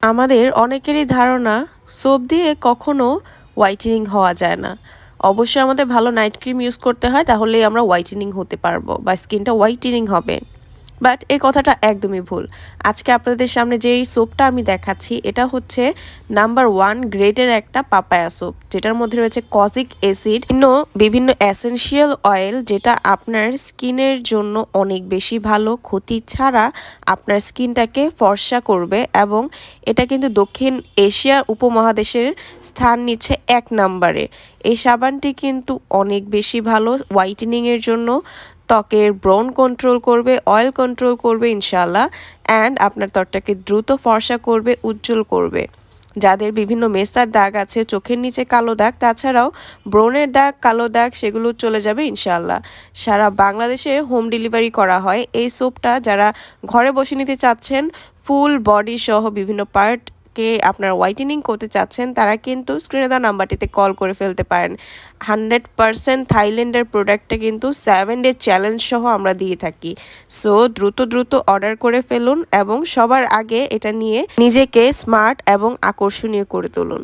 আমাদের অনেকেরই ধারণা সোপ দিয়ে কখনো হোয়াইটেনিং হওয়া যায় না। অবশ্যই আমাদের ভালো নাইট ক্রিম ইউজ করতে হয়, তাহলেই আমরা হোয়াইটেনিং হতে পারবো বা স্কিনটা হোয়াইটেনিং হবে। বাট এই কথাটা একদমই ভুল। আজকে আপনাদের সামনে যেই সোপটা আমি দেখাচ্ছি এটা হচ্ছে নাম্বার 1 গ্রেডের একটা পাপায়া সোপ, যেটার মধ্যে রয়েছে কজিক অ্যাসিড, বিভিন্ন এসেনশিয়াল অয়েল, যেটা আপনার স্কিনের জন্য অনেক বেশি ভালো, ক্ষতি ছাড়া আপনার স্কিনটাকে ফর্সা করবে। এবং এটা কিন্তু দক্ষিণ এশিয়া উপমহাদেশের স্থান নিচ্ছে 1 নম্বরে। এই সাবানটি কিন্তু অনেক বেশি ভালো হোয়াইটেনিংয়ের জন্য, ত্বকের ব্রণ কন্ট্রোল করবে, অয়েল কন্ট্রোল করবে ইনশাআল্লাহ, অ্যান্ড আপনার ত্বকটাকে দ্রুত ফর্সা করবে, উজ্জ্বল করবে। যাদের বিভিন্ন মেসার দাগ আছে, চোখের নিচে কালো দাগ, তাছাড়াও ব্রণের দাগ, কালো দাগ, সেগুলো চলে যাবে ইনশাআল্লাহ। সারা বাংলাদেশে হোম ডেলিভারি করা হয়। এই সোপটা যারা ঘরে বসে নিতে চাচ্ছেন, ফুল বডি সহ বিভিন্ন পার্টকে আপনার হোয়াইটেনিং করতে চাচ্ছেন, তারা কিন্তু স্ক্রিনে দেওয়া নাম্বারটিতে কল করে ফেলতে পারেন। 100% থাইল্যান্ডের প্রোডাক্টটা কিন্তু 7 ডে চ্যালেঞ্জ সহ আমরা দিয়ে থাকি। সো দ্রুত অর্ডার করে ফেলুন এবং সবার আগে এটা নিয়ে নিজেকে স্মার্ট এবং আকর্ষণীয় করে তুলুন।